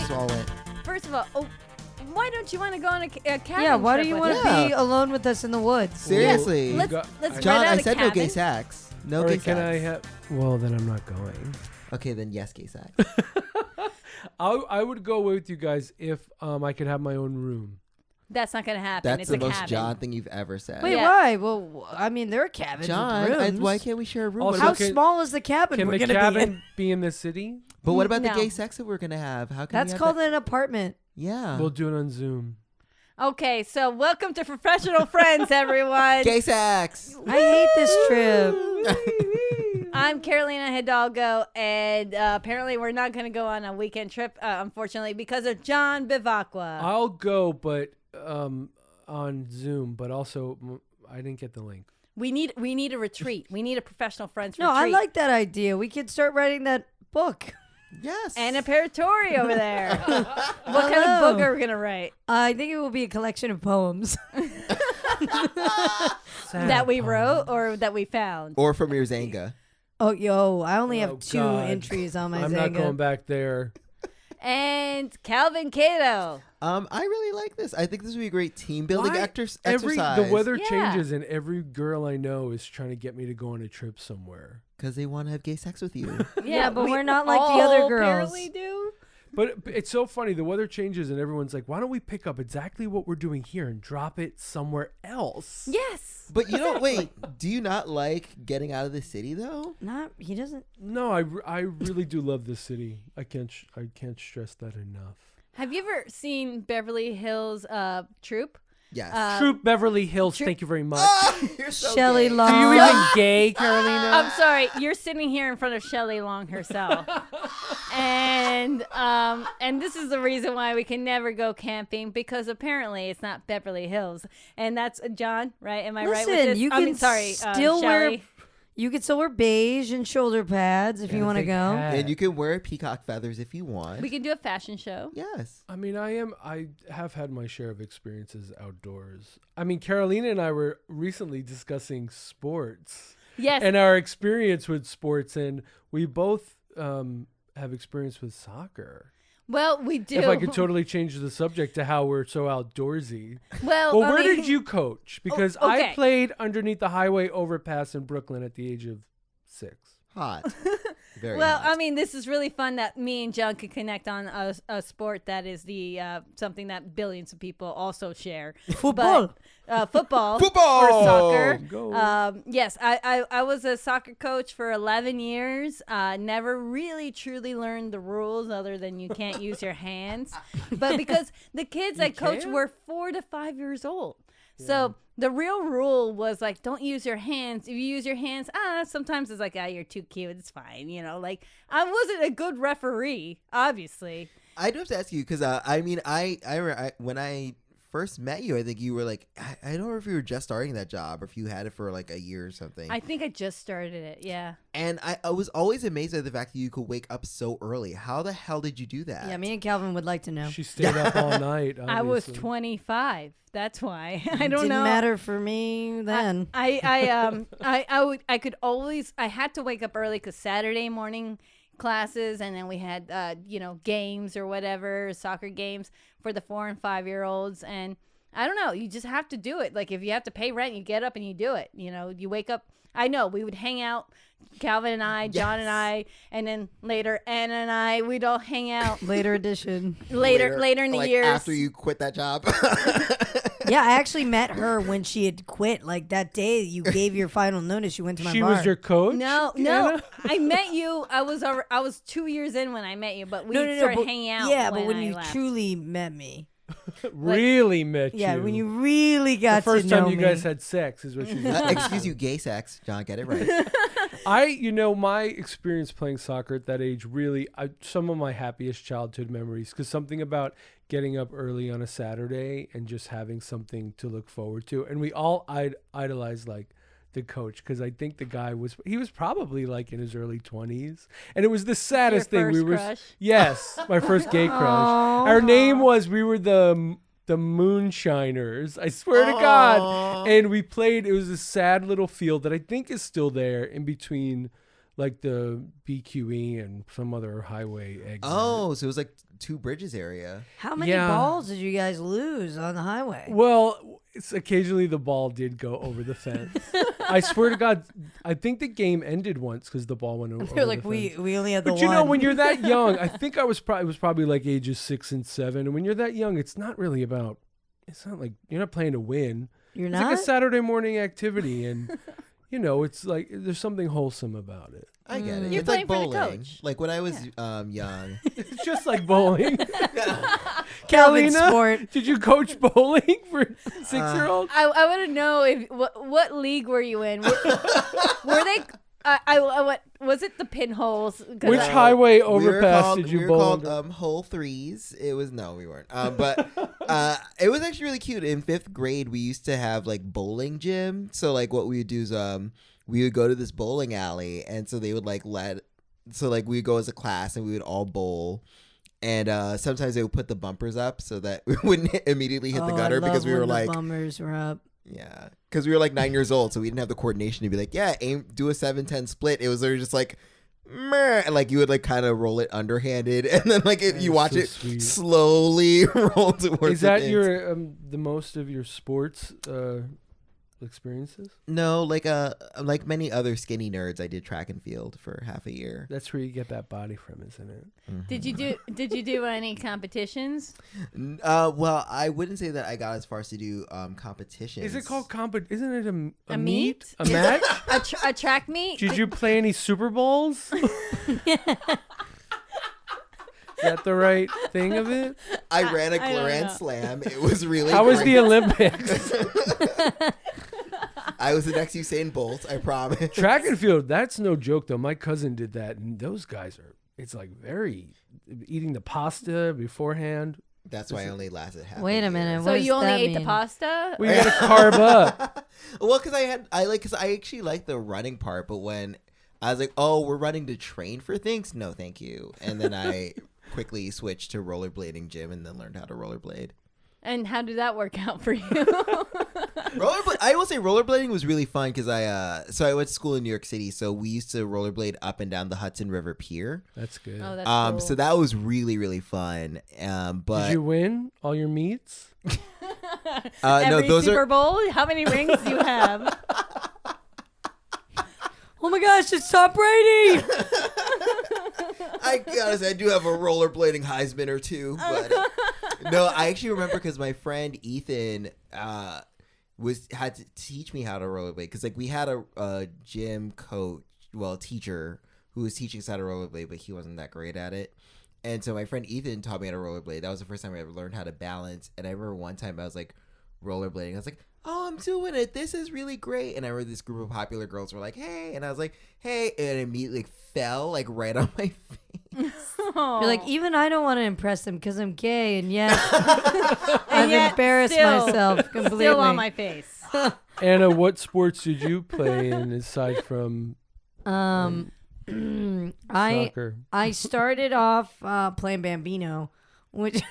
swallow it. First of all, why don't you want to go on a cabin Yeah, why trip do you with want to us? be alone with us in the woods? Seriously. Let's John, rent out I a said no cabin. gay sex. No Or gay can I sex. have? Well, then I'm not going. Okay, then yes, gay sex. I would go with you guys if I could have my own room. That's not going to happen. That's it's the a most cabin. John thing you've ever said. Wait, Yeah. why? Well, I mean, there are cabins John, with rooms. why can't we share a room? Also, How can- small is the cabin Can we're the going to be cabin in? be in the city? But what about the No. gay sex that we're gonna have? How can That's we have called that? an apartment. Yeah. We'll do it on Zoom. Okay, so welcome to Professional Friends, everyone. Gay sex. I hate this trip. I'm Carolina Hidalgo, and apparently we're not going to go on a weekend trip, unfortunately, because of John Bivacqua. I'll go, but on Zoom. But also, I didn't get the link. We need a retreat. We need a Professional Friends No, retreat. I like that idea. We could start writing that book. Yes. And a Paratori over there. What kind of Hello. book are we going to write? I think it will be a collection of poems. That we wrote or that we found? Or from your Zanga. Oh, yo, I only have Oh, 2 God. entries on my I'm Zanga. not going back there. And Calvin Cato. I really like this. I think this would be a great team building Why exercise. the weather Yeah. changes, and every girl I know is trying to get me to go on a trip somewhere. Because they want to have gay sex with you. Yeah, but we we're not like the other all girls. apparently do. But it's so funny. The weather changes, and everyone's like, "Why don't we pick up exactly what we're doing here and drop it somewhere else?" Yes. But you know, wait. Do you not like getting out of the city though? He doesn't. No, I really do love this city. I can't stress that enough. Have you ever seen Beverly Hills Troop? Yes. Troop Beverly Hills. Thank you very much. You're so Shelley gay. Long. Are you even gay, Carolina? I'm sorry, you're sitting here in front of Shelley Long herself, and this is the reason why we can never go camping, because apparently it's not Beverly Hills, and that's John, right? Am I right with Listen, this? you I mean, can sorry, still wear. Shelley. You could still wear beige and shoulder pads if you want to big go. hat. And you can wear peacock feathers if you want. We can do a fashion show. Yes. I mean, I have had my share of experiences outdoors. I mean, Carolina and I were recently discussing sports Yes. and our experience with sports, and we both have experience with soccer. Well, we do. If I could totally change the subject to how we're so outdoorsy. Well, Well, I where mean- did you coach? Because okay. I played underneath the highway overpass in Brooklyn at the age of 6. Hot. Very Well, hot. I mean, this is really fun that me and John could connect on a sport that is the something that billions of people also share. Football. Football. Football! Or soccer. Go. Yes, I was a soccer coach for 11 years. Never really truly learned the rules other than you can't use your hands. But because the kids I coached can't? were 4 to 5 years old. So the real rule was like, don't use your hands. If you use your hands, sometimes it's like, you're too cute. It's fine. You know, like I wasn't a good referee, obviously. I do have to ask you because I mean, I when I first met you, I think you were like, I don't know if you were just starting that job or if you had it for like a year or something. I think I just started it. Yeah. And I was always amazed at the fact that you could wake up so early. How the hell did you do that? Yeah, me and Calvin would like to know. She stayed up all night. I was obviously. 25. That's why. I don't Didn't know. matter for me then. I could always, I had to wake up early because Saturday morning classes, and then we had games or whatever, soccer games for the 4 and 5 year olds, and I don't know, you just have to do it. Like if you have to pay rent, you get up and you do it. You know, you wake up. I know we would hang out, Calvin and I, John and I, and then later Anna and I, we'd all hang out Later edition. later in the like years. after you quit that job. Yeah, I actually met her when she had quit. Like that day you gave your final notice, you went to my She bar. was your coach? No, Anna? I met you. I was 2 years in when I met you, but we no, started but, hanging out. Yeah, but when I you left. truly met me. Really met you. Yeah, when you really got the first to know time you me. guys had sex is what you did. Excuse you, gay sex. John, get it right. My experience playing soccer at that age really, some of my happiest childhood memories, because something about getting up early on a Saturday and just having something to look forward to. And we all idolized like the coach, because I think the guy was probably like in his early 20s, and it was the saddest Your thing. first crush? Yes, my first gay crush. Our name was, we were the Moonshiners, I swear to God. And we played, it was a sad little field that I think is still there in between like the BQE and some other highway exit. Oh, so it was like Two Bridges area. How many Yeah. balls did you guys lose on the highway? Well, it's occasionally the ball did go over the fence. I swear to God, I think the game ended once because the ball went over. They're like, the we fence. only had the But one. you know, when you're that young, I think it was probably like ages 6 and 7. And when you're that young, it's not really about. It's not like you're not playing to win. You're It's not. like a Saturday morning activity, and it's like there's something wholesome about it. I get it. You're It's like playing for the bowling. coach. Like when I was young. It's just like bowling. Calvin Carolina, sport. did you coach bowling for 6-year-olds? I want to know if what league were you in? Were they? What was it? The pinholes? 'Cause Which I- highway We were overpass called, did you we were bowl called under? Hole Threes. It was we weren't. But it was actually really cute. In 5th grade, we used to have like bowling gym. So like what we would do is we would go to this bowling alley, and so they would we would go as a class and we would all bowl. And sometimes they would put the bumpers up so that we wouldn't immediately hit the Oh, gutter I because love we were when the like, bummers were up. yeah, because we were like 9 years old, so we didn't have the coordination to be like, yeah, do a 7-10 split. It was literally just like, meh, and like you would like kind of roll it underhanded, and then like if you watch so it sweet. slowly roll towards. Is that the your the most of your sports experiences? No, like many other skinny nerds, I did track and field for half a year. That's where you get that body from, isn't it? Did you do any competitions? Well, I wouldn't say that I got as far as to do competitions. Is it called Isn't it a A meet? A Is it match? a track meet? Did you play any Super Bowls? Is that the right thing of it? I ran a I don't Grand know. Slam. It was really. How was great. the Olympics? I was the next Usain Bolt. I promise. Track and field, that's no joke though. My cousin did that, and those guys it's like very eating the pasta beforehand. That's why I only lasted half. Wait a minute. So What does you only that ate the mean? pasta? We gotta carb up. Well, because I actually like the running part, but when I was like, oh, we're running to train for things, no, thank you. And then I quickly switched to rollerblading gym and then learned how to rollerblade. And how did that work out for you? I will say rollerblading was really fun because I went to school in New York City, so we used to rollerblade up and down the Hudson River Pier. That's good. Oh, that's cool. So that was really really fun. But Did you win all your meets? no, Every those Super are Bowl? How many rings do you have? Oh my gosh, it's Tom Brady. I gotta say, I do have a rollerblading Heisman or two, but no, I actually remember because my friend Ethan had to teach me how to rollerblade because like we had a gym coach, teacher who was teaching us how to rollerblade, but he wasn't that great at it. And so my friend Ethan taught me how to rollerblade. That was the first time I ever learned how to balance. And I remember one time I was like rollerblading. I was like, oh, I'm doing it. This is really great. And I remember this group of popular girls were like, hey. And I was like, hey. And it immediately fell like right on my face. You're You're like, even I don't want to impress them because I'm gay, and yet And I've yet embarrassed still- myself completely. Still on my face. Anna, what sports did you play in aside from soccer? I started off playing Bambino, which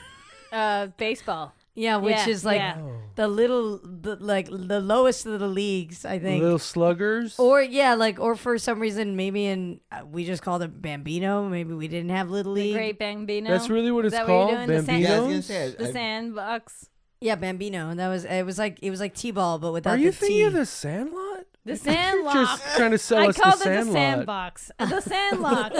Baseball. which Yeah, is like yeah. the lowest of the leagues, I think. Little sluggers? Or for some reason maybe we just called it Bambino. Maybe we didn't have little The league. Great Bambino. That's really what Is it's that what you're called? doing? The sand- Yeah, I was Bambino? gonna say, The sandbox. Yeah, Bambino. And it was like T-ball, but without Are you the thinking T. of the Sandlot? The You're Sandlot. just trying to sell I us the called it the Sandlot. sandbox. The Sandlot.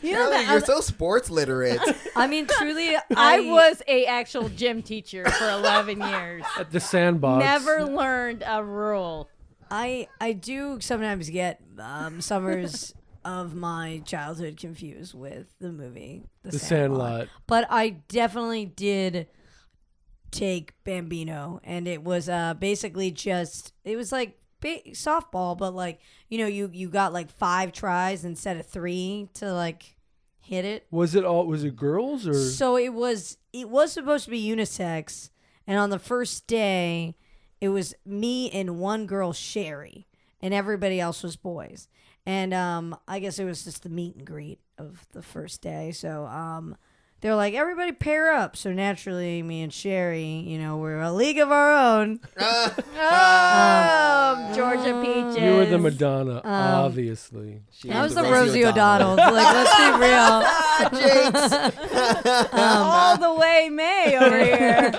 You know Kelly, that you're so sports literate. I mean, truly, I was a actual gym teacher for 11 years. At the Sandbox. Never learned a rule. I do sometimes get summers of my childhood confused with the movie The Sandlot. But I definitely did take Bambino, and it was basically it was like softball, but like you got like 5 tries instead of 3 to like hit it. Was it girls or? So it was supposed to be unisex, and on the first day it was me and one girl, Sherry, and everybody else was boys. And I guess it was just the meet and greet of the first day. So they're like, everybody pair up. So naturally, me and Sherry, you know, we're a league of our own. Georgia Peaches. You were the Madonna, obviously. I was the Rosie O'Donnell. Like, let's be real. All the way May over here.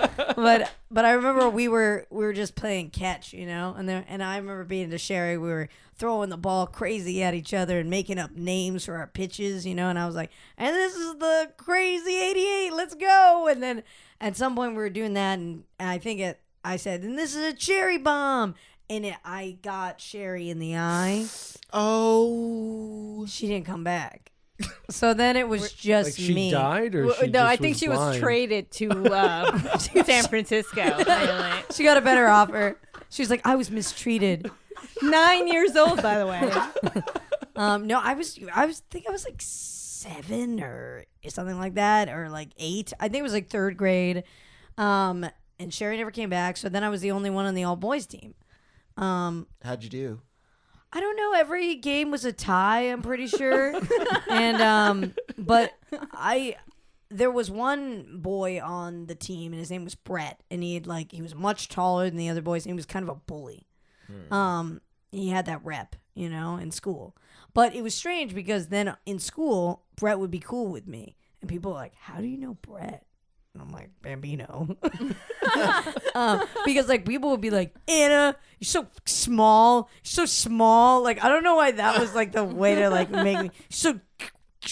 But I remember we were just playing catch, you know, and I remember being to Sherry, we were throwing the ball crazy at each other and making up names for our pitches, you know, and I was like, and this is the crazy 88, let's go. And then at some point we were doing that, and I think I said, and this is a cherry bomb, and I got Sherry in the eye. Oh, she didn't come back. So then it was just like she me. died, or she No, just I think she was blind? traded to San Francisco. Really. She got a better offer. She was like, I was mistreated. 9 years old, by the way. No, I think I was like 7 or something like that, or like 8. I think it was like 3rd grade. And Sherry never came back, so then I was the only one on the all boys team. how'd you do? I don't know. Every game was a tie, I'm pretty sure. And but there was one boy on the team, and his name was Brett, and he was much taller than the other boys, and he was kind of a bully. He had that rep, you know, in school. But it was strange because then in school, Brett would be cool with me, and people were like, "How do you know Brett?" And I'm like, Bambino. Because like people would be like, Anna, you're so small. You're so small. Like, I don't know why that was like the way to like make me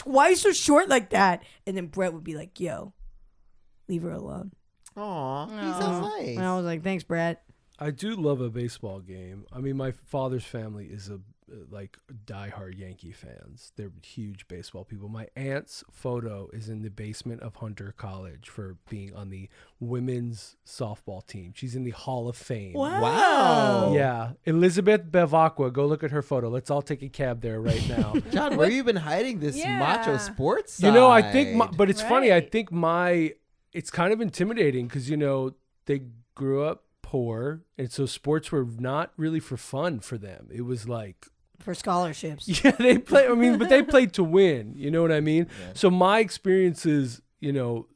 why are you so short like that? And then Brett would be like, yo, leave her alone. Aw, he sounds nice. And I was like, thanks, Brett. I do love a baseball game. I mean, my father's family is like diehard Yankee fans. They're huge baseball people. My aunt's photo is in the basement of Hunter College for being on the women's softball team. She's in the Hall of Fame. Wow. Yeah. Elizabeth Bevacqua. Go look at her photo. Let's all take a cab there right now. John, where have you been hiding this macho sports side? You know, I think, but it's funny. I Right. think it's kind of intimidating because, you know, they grew up poor. And so sports were not really for fun for them. It was like, For scholarships. yeah, they play. I mean, but they played to win. You know what I mean? Yeah. So my experiences, you know,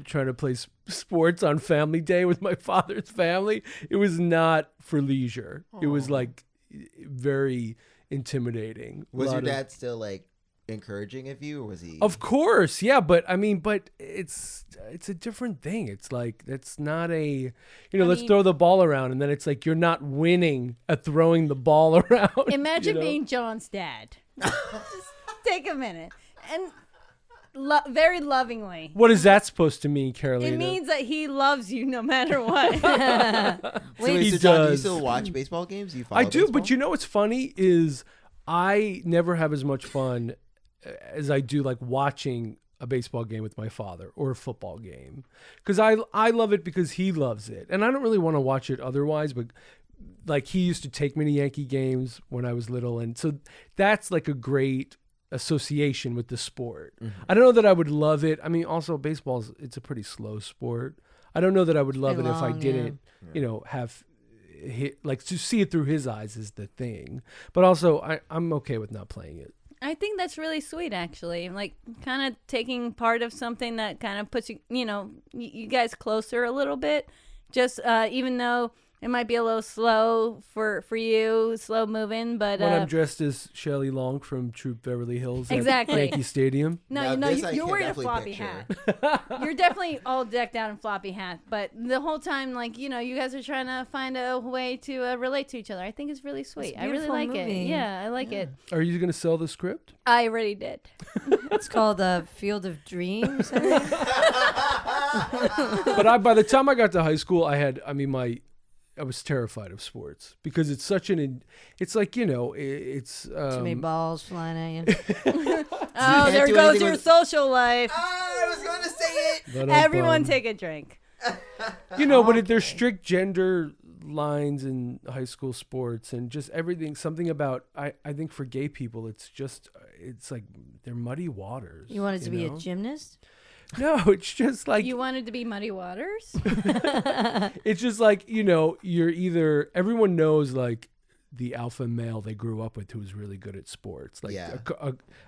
trying to play sports on family day with my father's family, it was not for leisure. It was like very intimidating. Was your dad still like encouraging of you, or was he? Of course, yeah, but I mean, it's a different thing. It's like that's not a, let's throw the ball around, and then it's like you're not winning at throwing the ball around. Imagine being John's dad. Just take a minute and very lovingly. What is that supposed to mean, Carolina? It means that he loves you no matter what. Wait, He so John, do you does. still watch baseball games? Do you follow I do, baseball? but you know what's funny is I never have as much fun as I do like watching a baseball game with my father or a football game, because I love it because he loves it, and I don't really want to watch it otherwise. But like he used to take me to Yankee games when I was little, and so that's like a great association with the sport. I don't know that I would love it. I mean, also it's a pretty slow sport. I don't know that I would love it if I didn't, have like to see it through his eyes is the thing. But also I'm okay with not playing it. I think that's really sweet, actually. Like, kind of taking part of something that kind of puts you guys closer a little bit. Just even though it might be a little slow for you, slow moving, but When I'm dressed as Shelley Long from Troop Beverly Hills Exactly. at Yankee Stadium. Now, No, this I you're can wearing a definitely floppy picture. hat. You're definitely all decked out in floppy hat, but the whole time, like, you guys are trying to find a way to relate to each other. I think it's really sweet. It's a I really beautiful like movie. it. Yeah, I like it. Are you going to sell the script? I already did. It's called Field of Dreams. I think. But by the time I got to high school, I was terrified of sports because it's such it's like, it's Too many balls flying at you. Oh, can't there do goes anything your with- social life. I was going to say it. But, Everyone take a drink. but there's strict gender lines in high school sports and just everything. Something about, I think for gay people, it's like they're muddy waters. You wanted to be know? a gymnast? No, it's just like, You wanted to be Muddy Waters? it's just like, you're either, everyone knows like the alpha male they grew up with who's really good at sports. Like Yeah.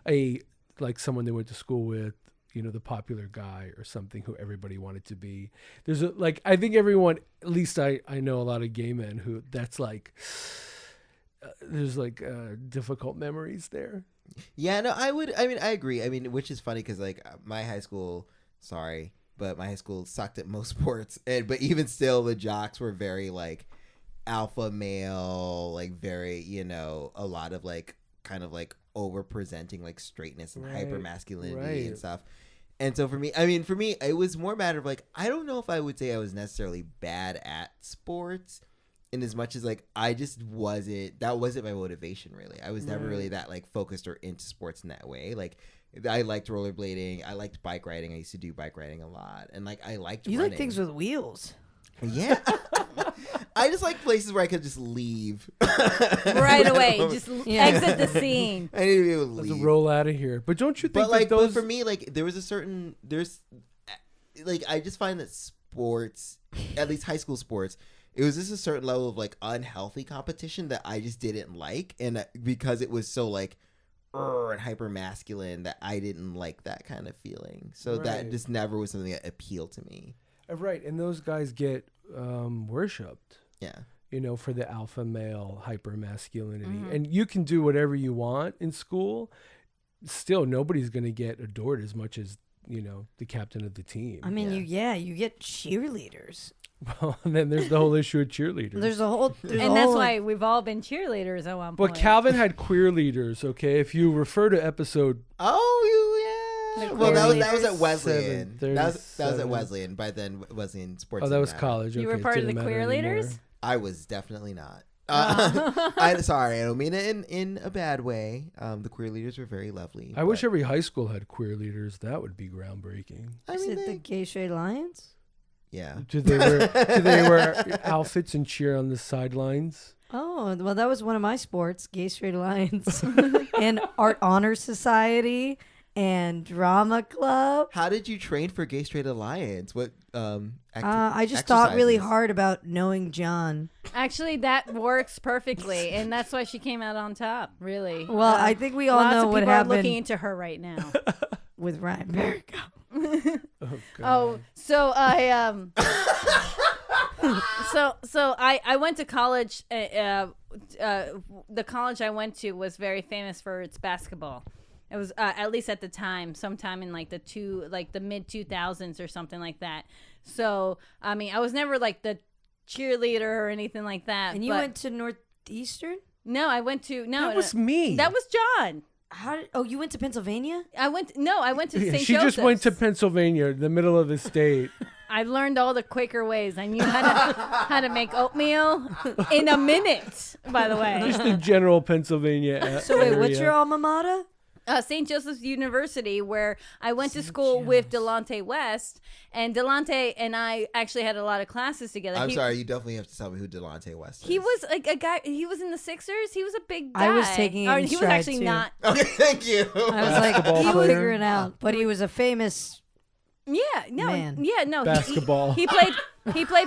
a like someone they went to school with, the popular guy or something who everybody wanted to be. There's I think everyone, at least I know a lot of gay men who that's there's difficult memories there. Yeah, no, I agree. I mean, which is funny because my high school, but my high school sucked at most sports. But even still, the jocks were very alpha male, very, a lot of kind of over presenting straightness and hyper masculinity and stuff. And so for me, it was more a matter of I don't know if I would say I was necessarily bad at sports. In as much as I just wasn't my motivation really. I was never really that focused or into sports in that way. I liked rollerblading. I liked bike riding. I used to do bike riding a lot, and I liked. You running. like things with wheels. Yeah. I just like places where I could just leave right away. Just exit the scene. I need to be able to leave. Let's roll out of here. But don't you think that those? But for me, there was I just find that sports, at least high school sports, it was just a certain level of unhealthy competition that I just didn't like, and because it was so and hyper masculine that I didn't like that kind of feeling. So that just never was something that appealed to me. Right, and those guys get worshipped. Yeah. For the alpha male hyper masculinity, and you can do whatever you want in school. Still, nobody's going to get adored as much as the captain of the team. I mean, you get cheerleaders. Well, and then there's the whole issue of cheerleaders. That's why we've all been cheerleaders at one point. But Calvin had queer leaders, okay? If you refer to episode... Yeah. Well, that was at Wesleyan. That was at Wesleyan. By then, Wesleyan sports. Oh, that was college. You were part of the queer leaders? I was definitely not. I don't mean it in a bad way. The queer leaders were very lovely. I wish every high school had queer leaders. That would be groundbreaking. Is it the Gay Straight Alliance? Yeah. Do they wear outfits and cheer on the sidelines? Oh, well, that was one of my sports, Gay Straight Alliance, and Art Honor Society, and Drama Club. How did you train for Gay Straight Alliance? What I just thought really hard about knowing John. Actually, that works perfectly, and that's why she came out on top. Really. Well, I think we all know what happened. Lots of people are looking into her right now with Ryan Barrico. So I I went to college. The college I went to was very famous for its basketball. It was at least at the time, sometime in the mid 2000s or something like that. So I mean, I was never the cheerleader or anything like that. And you went to Northeastern? No, I went to That was me. That was John. You went to Pennsylvania? I went to St. Joseph's. She just went to Pennsylvania, the middle of the state. I learned all the Quaker ways. I knew how to make oatmeal in a minute, by the way. Just the general Pennsylvania So wait, what's your alma mater? St. Joseph's University, where I went to school with Delonte West, and Delonte and I actually had a lot of classes together. I'm sorry, you definitely have to tell me who Delonte West is. He was a guy. He was in the Sixers. He was a big guy. I was taking it in He was stride, actually too. not. Okay, thank you. I was Basketball player. figuring it out, but he was a famous. Man. Basketball. He played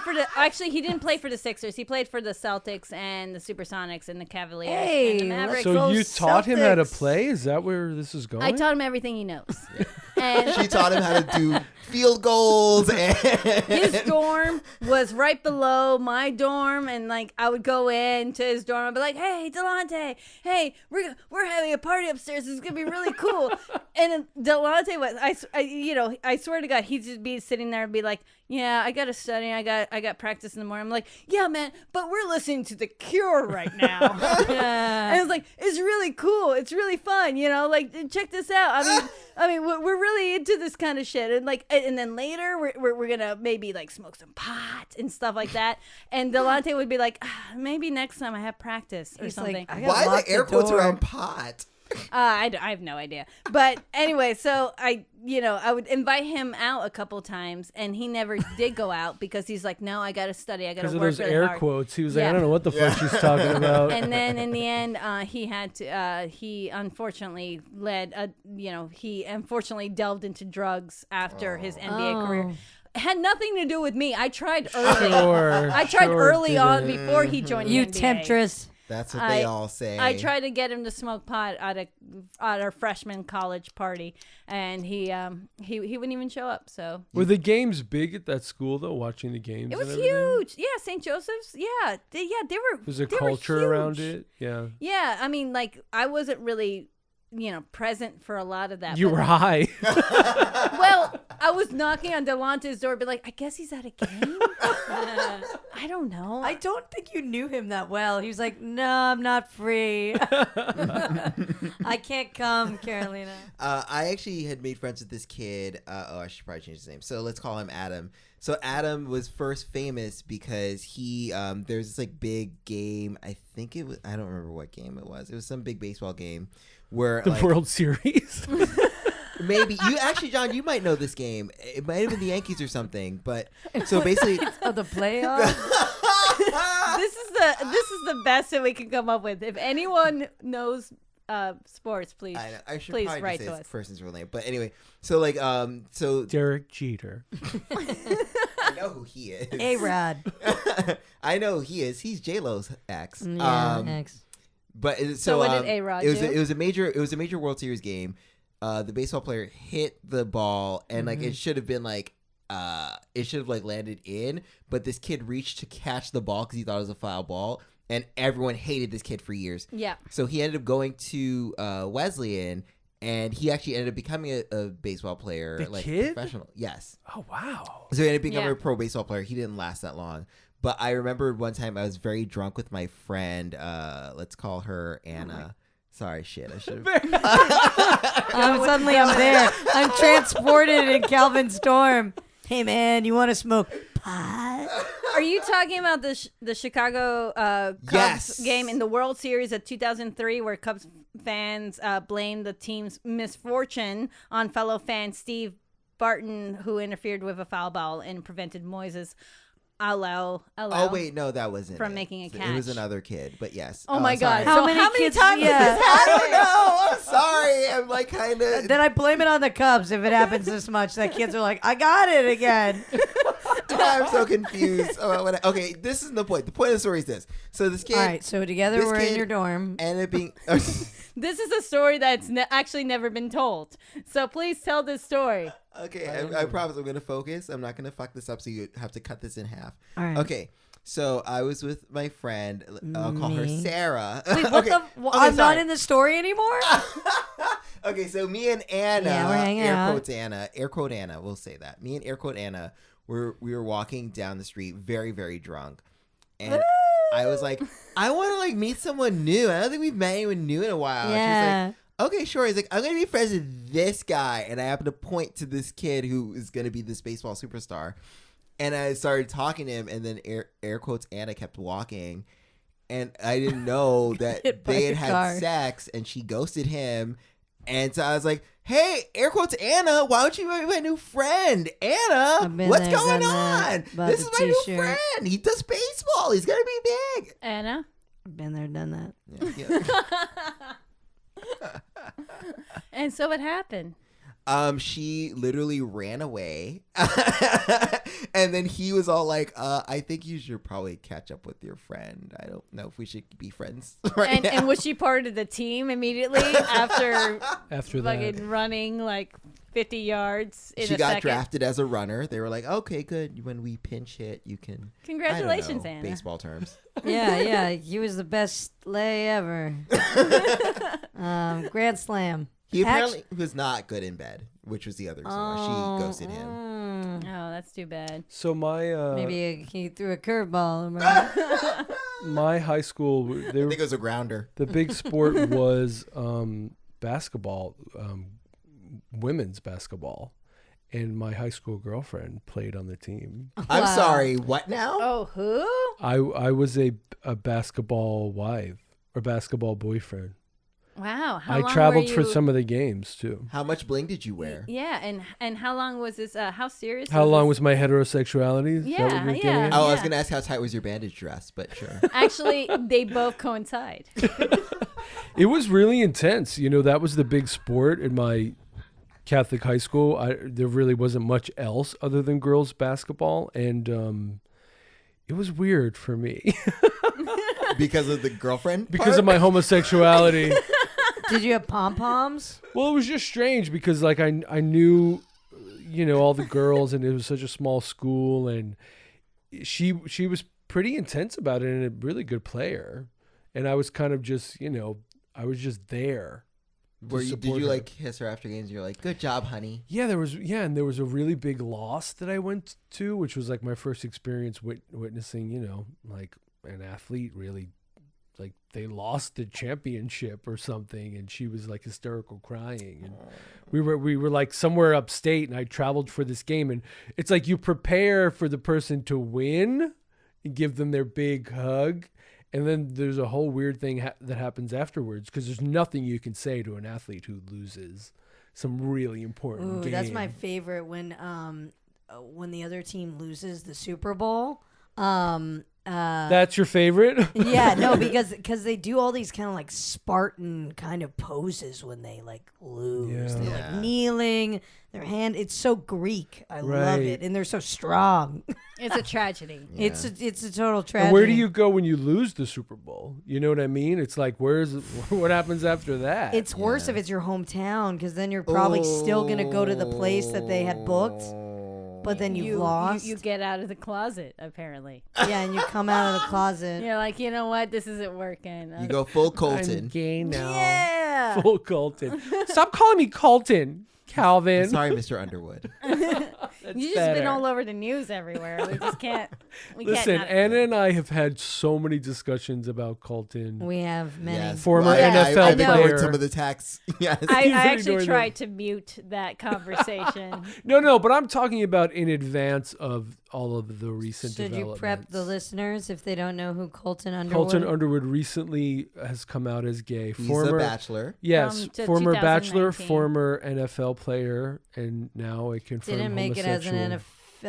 for the. Actually, he didn't play for the Sixers. He played for the Celtics and the Supersonics and the Cavaliers and the Mavericks. So you taught him how to play? Is that where this is going? I taught him everything he knows. And She taught him how to do field goals. And his dorm was right below my dorm, and I would go into his dorm and be like, "Hey, Delonte, hey, we're having a party upstairs. It's gonna be really cool." And then Delonte was, I swear to God, he'd just be sitting there and be like, "Yeah, I gotta study. I got practice in the morning." I'm like, "Yeah, man, but we're listening to The Cure right now." And it's it's really cool. It's really fun. Check this out. I mean, we're really into this kind of shit, and then later we're gonna maybe smoke some pot and stuff like that. And Delonte would be like, maybe next time I have practice or something. Why the air quotes around pot? I have no idea. But anyway, so I would invite him out a couple times, and he never did go out because he's like, "No, I got to study. I got to work really hard." Because of those air quotes, he was like, "I don't know what the fuck she's talking about." And then in the end, he had to. He unfortunately he unfortunately delved into drugs after his NBA career. It had nothing to do with me. I tried early. I tried early on before he joined the NBA. You temptress. That's what they all say. I tried to get him to smoke pot at our freshman college party, and he wouldn't even show up. So Were the games big at that school though? Watching the games, it was and everything? huge. Yeah, St. Joseph's. Yeah, they were. Was there they were culture around huge. it? Yeah. Yeah, I mean, like I wasn't really, present for a lot of that. You but- were high. Well, I was knocking on Delonte's door, but like, I guess he's at a game. I don't know. I don't think you knew him that well. He was like, "No, I'm not free. I can't come, Carolina." I actually had made friends with this kid. I should probably change his name. So let's call him Adam. So Adam was first famous because he there's this like big game. I think it was. I don't remember what game it was. It was some big baseball game where The like, World Series. maybe you actually, John, you might know this game. It might have been the Yankees or something. But so basically, Oh, the playoffs. this is the best that we can come up with. If anyone knows sports, please. I know, I should Please probably write just say to this us. person's real name. But anyway, so like so Derek Jeter. I know who he is. A-Rod. I know who he is. He's J-Lo's ex. Yeah, ex. But So what did A-Rod do? It was a major World Series game. The baseball player hit the ball and like it should have been like landed in, but this kid reached to catch the ball because he thought it was a foul ball, and everyone hated this kid for years. Yeah. So he ended up going to Wesleyan, and he actually ended up becoming a baseball player, The like kid? professional. Yes. Oh wow. So he ended up becoming Yeah. a pro baseball player. He didn't last that long. But I remember one time I was very drunk with my friend. Let's call her Anna. Sorry, shit. I should have. Suddenly I'm there. I'm transported in Calvin Storm. Hey man, you want to smoke pot? Are you talking about the Chicago Cubs Yes. game in the World Series of 2003 where Cubs fans blamed the team's misfortune on fellow fan Steve Barton, who interfered with a foul ball and prevented Moises Alou Oh wait, no, that wasn't from it. making a It was catch. another kid, but yes. Oh my sorry. God. How So many how many kids- times yeah. has this I happened? don't know. I'm sorry. I'm like kind of. Then I blame it on the Cubs if it happens this much. That kids are like, I got it again. I'm so confused. Okay, this is the point. The point of the story is this. So this kid All right, so together this we're in kid your dorm. ended up being. This is a story that's actually never been told. So please tell this story. Okay, I promise I'm gonna focus. I'm not gonna fuck this up, so you have to cut this in half. All right. Okay, so I was with my friend. I'll call her Me. Sarah. Wait, what okay. the? I'm not sorry. in the story anymore? Okay, so me and Anna, Yeah, we're hanging out. air quote Anna, we'll say that. Me and air quote Anna, we were walking down the street, very very drunk, and I was like, I want to like meet someone new. I don't think we've met anyone new in a while. And she was Yeah. like, okay, sure. He's like, I'm gonna be friends with this guy, and I happen to point to this kid who is gonna be this baseball superstar. And I started talking to him, and then air quotes Anna kept walking, and I didn't know that Hit by they had a had car. sex, and she ghosted him. And so I was like, "Hey, air quotes Anna, why don't you meet my new friend Anna? I've been What's there, going done on? that. Bought This the is my new t-shirt. friend. He does baseball. He's gonna be big." Anna? Been there, done that. Yeah. And so what happened? She literally ran away, and then he was all like, "I think you should probably catch up with your friend. I don't know if we should be friends right now." And was she part of the team immediately after After that. fucking running like 50 yards in She a got second? drafted as a runner. They were like, "Okay, good. When we pinch hit, you can." Congratulations, I don't know, Anna. baseball terms. Yeah, he was the best lay ever. Grand slam. He apparently was not good in bed, which was the other reason why she ghosted him. Oh, that's too bad. So my Maybe he threw a curveball. Remember? my high school, I think it was a grounder. the big sport was basketball, women's basketball, and my high school girlfriend played on the team. I'm Wow. sorry. What now? Oh, who? I was a basketball wife or basketball boyfriend. Wow. How I long traveled were for you- some of the games too. How much bling did you wear? Yeah, and how long was this? How serious? How long this? was my heterosexuality? Is that what Yeah, you're getting yeah. at? Oh, I was Yeah. gonna ask how tight was your bandage dress, but sure. Actually, they both coincide. It was really intense. You know, that was the big sport in my Catholic high school. There really wasn't much else other than girls basketball, and it was weird for me. Because of the girlfriend? because of my homosexuality. Did you have pom poms? Well, it was just strange because like I knew, all the girls, and it was such a small school, and she was pretty intense about it and a really good player, and I was kind of just I was just there. Did you like kiss her after games? You're like, good job, honey. Yeah, there was a really big loss that I went to, which was like my first experience witnessing, like an athlete really, like they lost the championship or something, and she was like hysterical crying, and we were like somewhere upstate, and I traveled for this game, and it's like you prepare for the person to win and give them their big hug. And then there's a whole weird thing that happens afterwards because there's nothing you can say to an athlete who loses some really important game. That's my favorite when the other team loses the Super Bowl. That's your favorite? Yeah, no, because they do all these kind of like Spartan kind of poses when they like lose. Yeah. They're like kneeling, their hand. It's so Greek. I love it, and they're so strong. It's a tragedy. Yeah. It's a total tragedy. And where do you go when you lose the Super Bowl? You know what I mean? It's like what happens after that? It's worse if it's your hometown because then you're probably still gonna go to the place that they had booked. But then you've lost. You get out of the closet, apparently. Yeah, and you come out of the closet. You're like, you know what? This isn't working. You go full I'm Colton. gay now. Yeah. Full Colton. Stop calling me Colton, Calvin. I'm sorry, Mr. Underwood. You just been all over the news everywhere. We just can't. Listen, can't Anna and I have had so many discussions about Colton. We have many. Yes. Former NFL NFL I've ignored player. some of the texts. Yes. I He's actually ignoring tried to mute that conversation. No, but I'm talking about in advance of all of the recent Should you developments. prep the listeners if they don't know who Colton Underwood? Colton Underwood recently has come out as gay. He's a bachelor. Yes, To former bachelor, 2019. former NFL player, and now a confirmed Didn't make it as an homosexual.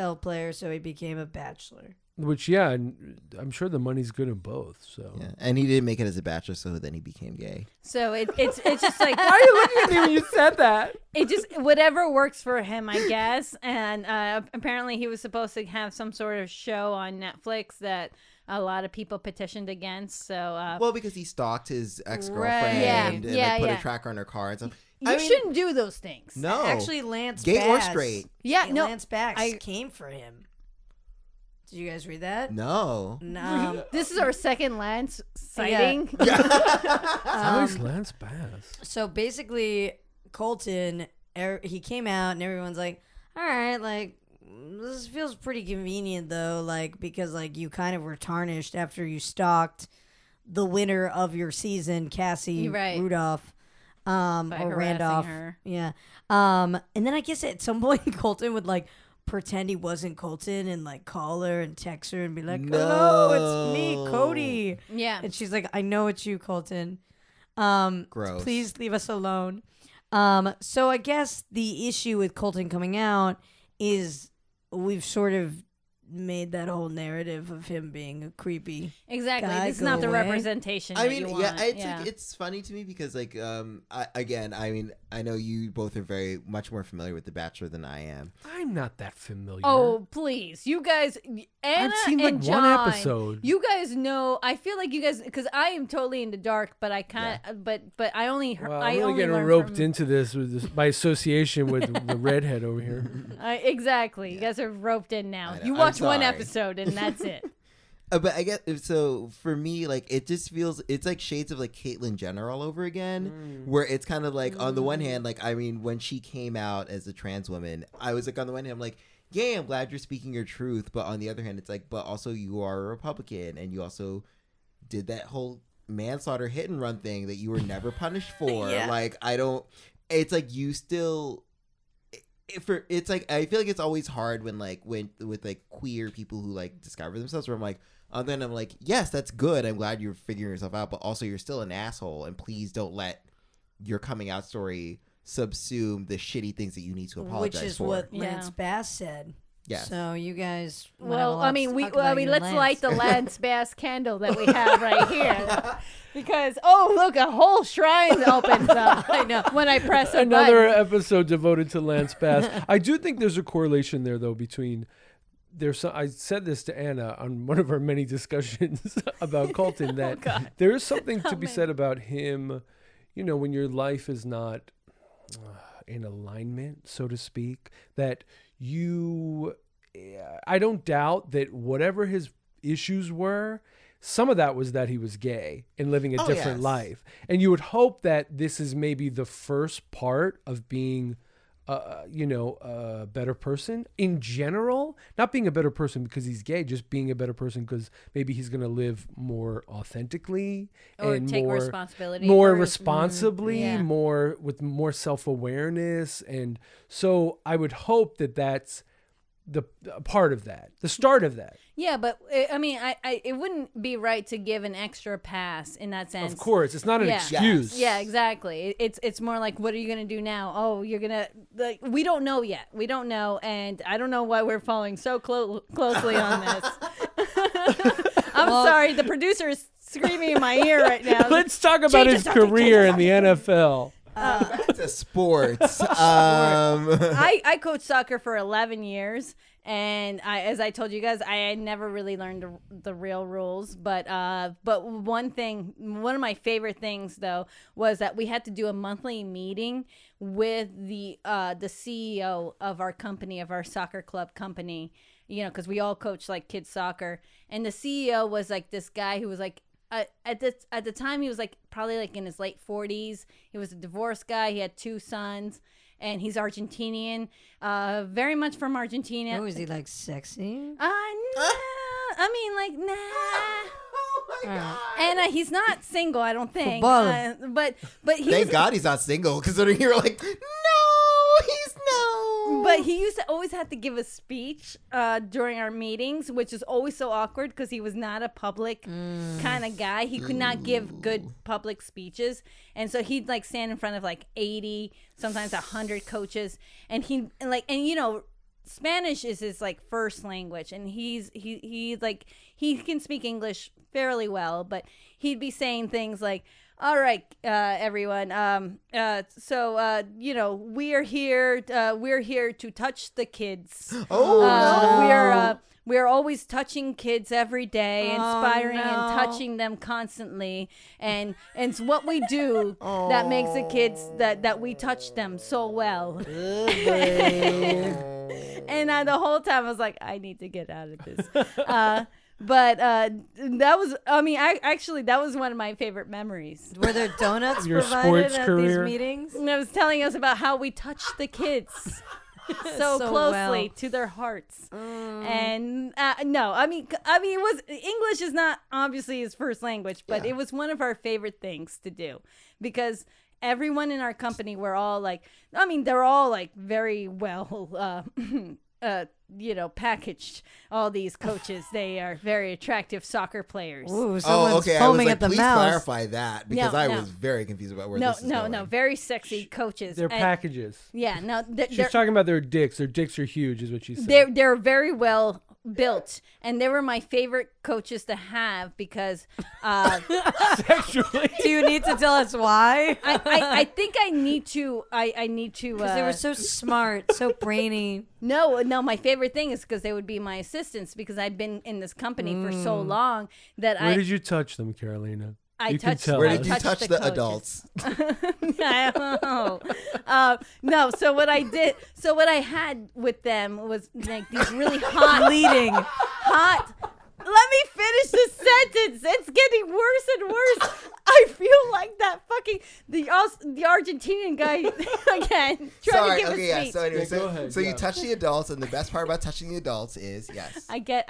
NFL player, so he became a bachelor. Which, yeah, and I'm sure the money's good in both. So Yeah. And he didn't make it as a bachelor, so then he became gay. So it's just like, why are you looking at me when you said that? it just whatever works for him, I guess. And apparently he was supposed to have some sort of show on Netflix that a lot of people petitioned against. So Well, because he stalked his ex-girlfriend Right. and Yeah, put yeah. a tracker on her car and stuff. you shouldn't do those things. No. Actually, Lance Gay or Bass. straight? Yeah, no. Lance Bass I- came for him. Did you guys read that? No. No. This is our second Lance sighting. Always Lance Bass. So basically, Colton, he came out and everyone's like, all right, like, this feels pretty convenient though, like, because like you kind of were tarnished after you stalked the winner of your season, Cassie Right. Rudolph, By or harassing Randolph. her. Yeah. And then I guess at some point Colton would like pretend he wasn't Colton and like call her and text her and be like, hello, it's me, Cody. Yeah. And she's like, I know it's you, Colton. Gross. Please leave us alone. So I guess the issue with Colton coming out is we've sort of made that whole narrative of him being a creepy. Exactly. Guy This is not go the away. representation I that mean, you want. it's funny to me because like I know you both are very much more familiar with The Bachelor than I am. I'm not that familiar. Oh, please. You guys, Anna I've seen like and one John, episode. You guys know, I feel like you guys, because I am totally in the dark, but I kind of, but I only heard, Well, I I'm really only getting learned roped from, into this by association with the redhead over here. Exactly. You guys are roped in now. I know. You I'm watch one sorry. episode and that's it. But I guess so for me, like it just feels it's like shades of like Caitlyn Jenner all over again, where it's kind of like on the one hand, like I mean, when she came out as a trans woman, I was like on the one hand, I'm like, yeah, I'm glad you're speaking your truth, but on the other hand, it's like, but also you are a Republican and you also did that whole manslaughter hit and run thing that you were never punished for. Yeah. Like I don't. It's like you still. It's like I feel like it's always hard when with like queer people who like discover themselves where I'm like then I'm like, yes, that's good, I'm glad you're figuring yourself out, but also you're still an asshole and please don't let your coming out story subsume the shitty things that you need to apologize Which is for. what Yeah. Lance Bass said. Yes. So you guys. went Well, all I off mean, to talk about you and let's Lance. light the Lance Bass candle that we have right here. Because, oh, look, a whole shrine opens up. I know. When I press a Another button. episode devoted to Lance Bass. I do think there's a correlation there, though, between I said this to Anna on one of our many discussions about Colton, that there is something to be said about him, when your life is not in alignment, so to speak, that I don't doubt that whatever his issues were, some of that was that he was gay and living a different life. And you would hope that this is maybe the first part of being a better person in general, not being a better person because he's gay, just being a better person because maybe he's going to live more authentically or and take more responsibility, more for his- responsibly, more with more self-awareness. And so I would hope that that's the part of that, the start of that. Yeah, but I mean, it wouldn't be right to give an extra pass in that sense. Of course, it's not an excuse. Yeah, exactly. It's more like, what are you gonna do now? Oh, you're gonna we don't know yet. We don't know, and I don't know why we're following so closely on this. I'm sorry, the producer is screaming in my ear right now. Let's talk about his career in the NFL. Back to sports. I coached soccer for 11 years, and as I told you guys, I had never really learned the real rules. But one of my favorite things though was that we had to do a monthly meeting with the CEO of our company, of our soccer club company. Because we all coach like kids soccer, and the CEO was like this guy who was like. At the time, he was like probably like in his late 40s. He was a divorced guy. He had 2 sons, and he's Argentinian, very much from Argentina. Oh, is he like sexy? Nah. I mean, like, nah. Oh my God. And he's not single, I don't think. Football. But he Thank was, God he's not single, considering you were like, no, he's no. But he used to always have to give a speech during our meetings, which is always so awkward because he was not a public kind of guy. He could not give good public speeches. And so he'd like stand in front of like 80, sometimes 100 coaches. And Spanish is his like first language, and he can speak English fairly well, but he'd be saying things like, all right, everyone. So we're here to touch the kids. Oh, no. We're always touching kids every day, inspiring and touching them constantly, and it's what we do that makes the kids that we touch them so well. And the whole time I was like, I need to get out of this. But that was, that was one of my favorite memories. Were there donuts Your provided sports at career? these meetings? And I was telling us about how we touch the kids so closely well. to their hearts. And it was, English is not obviously his first language, but it was one of our favorite things to do because everyone in our company were all like, they're all like very well, packaged. All these coaches, they are very attractive soccer players. Ooh, someone's okay. I was foaming like, at the please mouth. clarify that because I No. was very confused about where this is going. No, very sexy coaches. They're And- packages. Yeah, no, She's talking about their dicks. Their dicks are huge, is what she said. they're very well built, and they were my favorite coaches to have because Sexually. Do you need to tell us why? I think I need to. I need to. Because they were so smart, so brainy. No. My favorite thing is because they would be my assistants because I've been in this company for so long that Where did you touch them, Carolina? I You can touched. tell Where us. did you touched touch the the coaches. adults? I don't know. No. So what I had with them was like these really hot. Let me finish the sentence. It's getting worse and worse. I feel like that fucking the Argentinian guy again trying to give a speech. So anyway, Yeah, go ahead, so you yeah. touch the adults, and the best part about touching the adults is yes. I get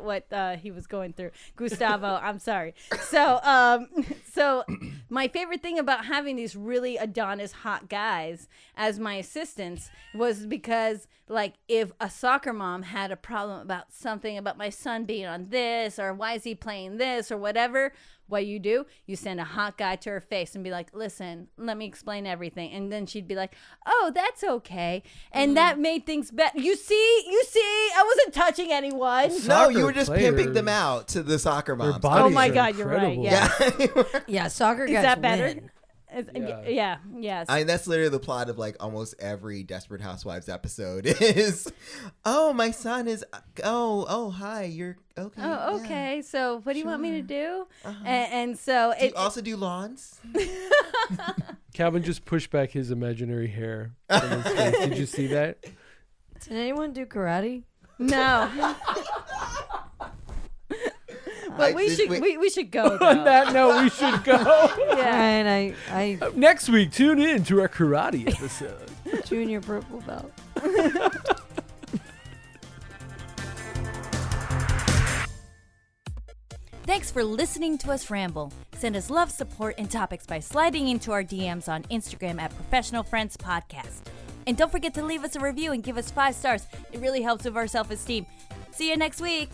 what he was going through, Gustavo. I'm sorry. So my favorite thing about having these really Adonis hot guys as my assistants was because, like, if a soccer mom had a problem about something about my son being on this or why is he playing this or whatever, what you send a hot guy to her face and be like, listen, let me explain everything. And then she'd be like, oh, that's okay. And that made things better. You see, I wasn't touching anyone. No, Soccer you were just players, pimping them out to the soccer their moms. bodies Oh my are God, you're right, incredible. yeah. Yeah. Yeah, soccer Is guys that better? win. Yes. I mean, that's literally the plot of like almost every Desperate Housewives episode is, oh, my son is, hi, you're okay. Oh, okay. So what do you want me to do? Uh-huh. And so Do you also do lawns? Calvin just pushed back his imaginary hair from his face. Did you see that? Did anyone do karate? No. But we should go. Though. On that note, we should go. Yeah. And I Next week, tune in to our karate episode. junior purple belt. Thanks for listening to us ramble. Send us love, support, and topics by sliding into our DMs on Instagram at Professional Friends Podcast. And don't forget to leave us a review and give us 5 stars. It really helps with our self-esteem. See you next week.